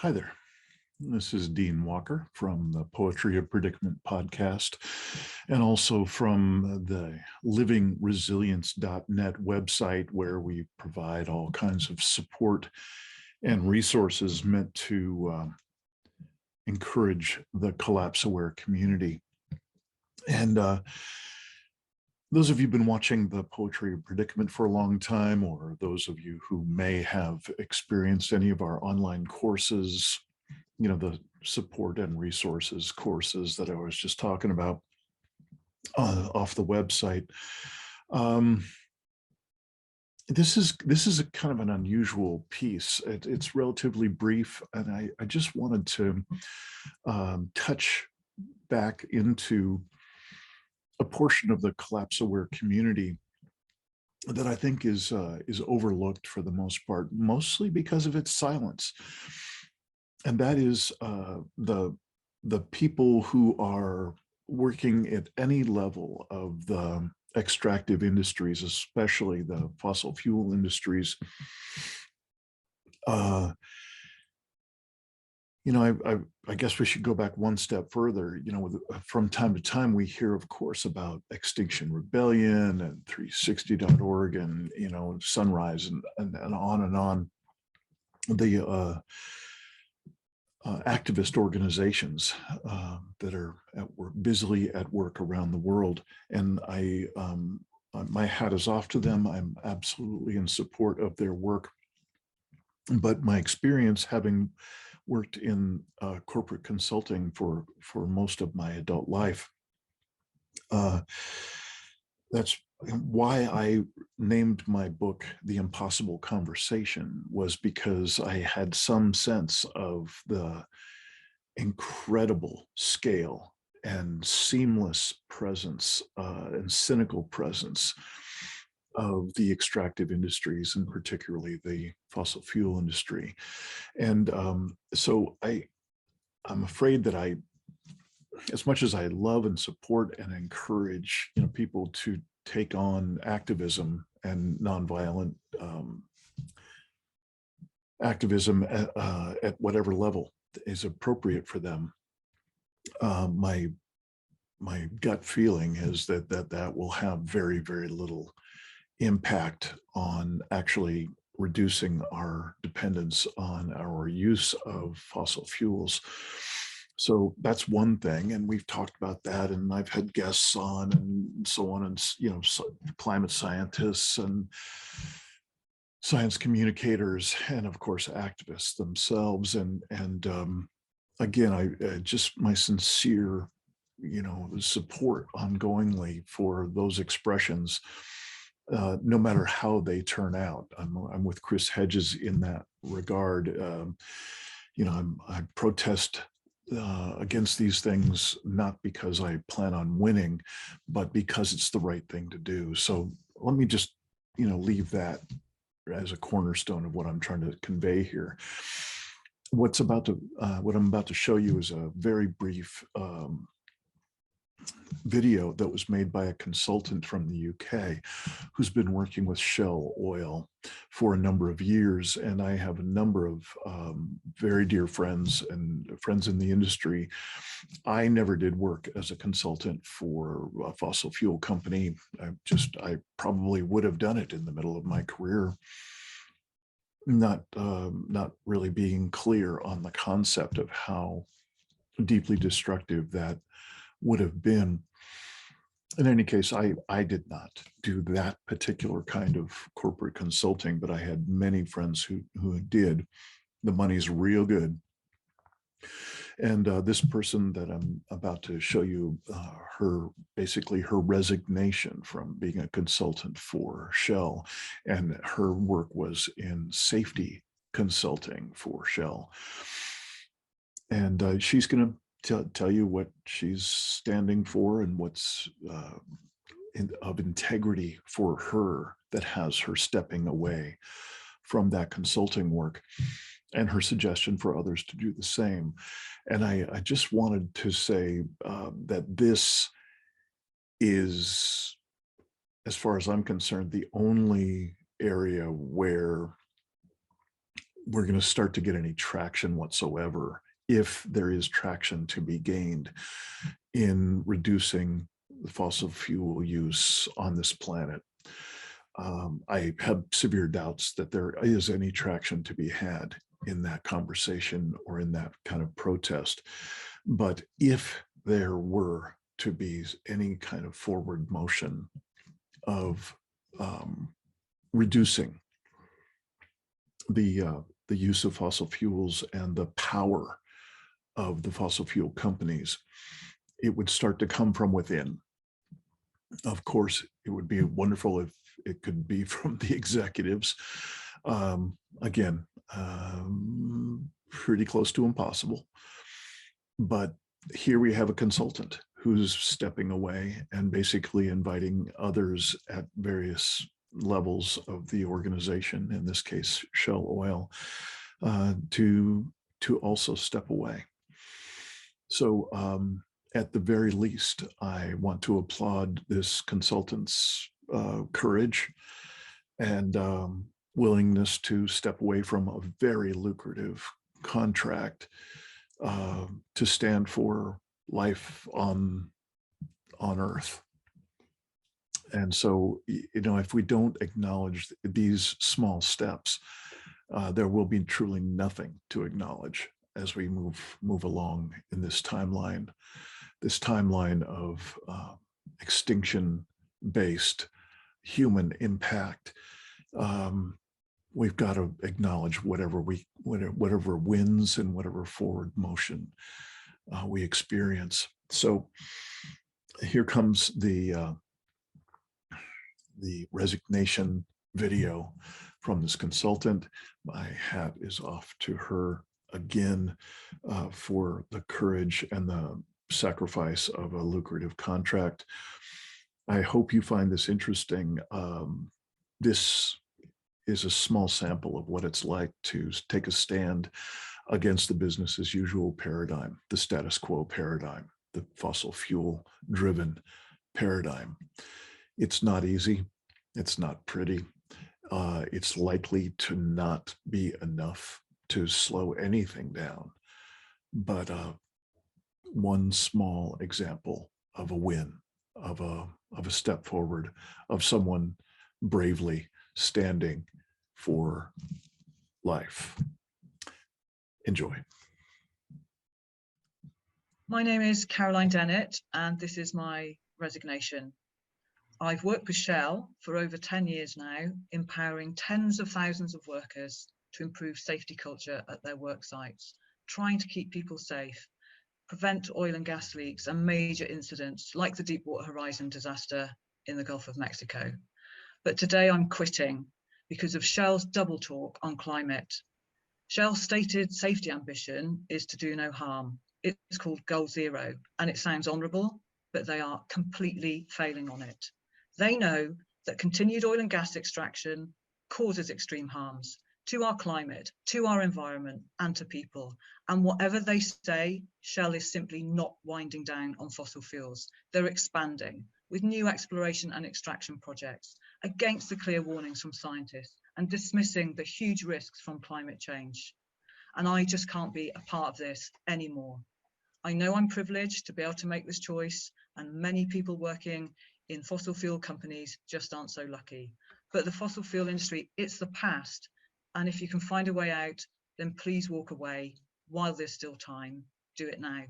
Hi there. This is Dean Walker from the Poetry of Predicament podcast, and also from the livingresilience.net website, where we provide all kinds of support and resources meant to encourage the collapse-aware community. And those of you who've been watching the Poetry of Predicament for a long time, or those of you who may have experienced any of our online courses, the support and resources courses that I was just talking about off the website. This is a kind of an unusual piece. It's relatively brief, and I just wanted to touch back into a portion of the collapse-aware community that I think is overlooked for the most part, mostly because of its silence. And that is the people who are working at any level of the extractive industries, especially the fossil fuel industries. I guess we should go back one step further. From time to time, we hear, of course, about Extinction Rebellion and 360.org and, Sunrise and on and on. The activist organizations that are busily at work around the world. And my hat is off to them. I'm absolutely in support of their work. But my experience, having worked in corporate consulting for most of my adult life, that's why I named my book The Impossible Conversation, was because I had some sense of the incredible scale and seamless presence and cynical presence of the extractive industries, and particularly the fossil fuel industry. And so I'm afraid that as much as I love and support and encourage people to take on activism and nonviolent activism at whatever level is appropriate for them, my gut feeling is that will have very, very little impact on actually reducing our dependence on our use of fossil fuels. So that's one thing, and we've talked about that, and I've had guests on and so on, and climate scientists and science communicators, and of course activists themselves. And again, I just my sincere support ongoingly for those expressions, no matter how they turn out. I'm with Chris Hedges in that regard. I protest against these things, not because I plan on winning, but because it's the right thing to do. So let me just, leave that as a cornerstone of what I'm trying to convey here. What I'm about to show you is a very brief video that was made by a consultant from the UK who's been working with Shell Oil for a number of years. And I have a number of very dear friends and friends in the industry. I never did work as a consultant for a fossil fuel company. I probably would have done it in the middle of my career, not really being clear on the concept of how deeply destructive that would have been. In any case, I did not do that particular kind of corporate consulting, but I had many friends who did. The money's real good. And this person that I'm about to show you, basically her resignation from being a consultant for Shell, and her work was in safety consulting for Shell. And she's going to tell you what she's standing for and what's of integrity for her that has her stepping away from that consulting work, and her suggestion for others to do the same. And I just wanted to say that this is, as far as I'm concerned, the only area where we're going to start to get any traction whatsoever, if there is traction to be gained in reducing the fossil fuel use on this planet. I have severe doubts that there is any traction to be had in that conversation or in that kind of protest. But if there were to be any kind of forward motion of reducing the use of fossil fuels and the power of the fossil fuel companies, it would start to come from within. Of course, it would be wonderful if it could be from the executives. Again, pretty close to impossible. But here we have a consultant who's stepping away and basically inviting others at various levels of the organization, in this case, Shell Oil, to also step away. So at the very least, I want to applaud this consultant's courage and willingness to step away from a very lucrative contract to stand for life on Earth. And so, if we don't acknowledge these small steps, there will be truly nothing to acknowledge as we move along in this timeline of extinction-based human impact. We've got to acknowledge whatever wins and whatever forward motion we experience. So here comes the resignation video from this consultant. My hat is off to her again for the courage and the sacrifice of a lucrative contract. I hope you find this interesting. This is a small sample of what it's like to take a stand against the business as usual paradigm, the status quo paradigm, the fossil fuel driven paradigm. It's not easy. It's not pretty. It's likely to not be enough to slow anything down. But one small example of a win, of a step forward, of someone bravely standing for life. Enjoy. My name is Caroline Dennett, and this is my resignation. I've worked with Shell for over 10 years now, empowering tens of thousands of workers to improve safety culture at their work sites, trying to keep people safe, prevent oil and gas leaks and major incidents like the Deepwater Horizon disaster in the Gulf of Mexico. But today I'm quitting because of Shell's double talk on climate. Shell's stated safety ambition is to do no harm. It's called Goal Zero, and it sounds honourable, but they are completely failing on it. They know that continued oil and gas extraction causes extreme harms to our climate, to our environment, and to people. And whatever they say, Shell is simply not winding down on fossil fuels. They're expanding with new exploration and extraction projects against the clear warnings from scientists and dismissing the huge risks from climate change. And I just can't be a part of this anymore. I know I'm privileged to be able to make this choice, and many people working in fossil fuel companies just aren't so lucky. But the fossil fuel industry, it's the past. And if you can find a way out, then please walk away while there's still time. Do it now.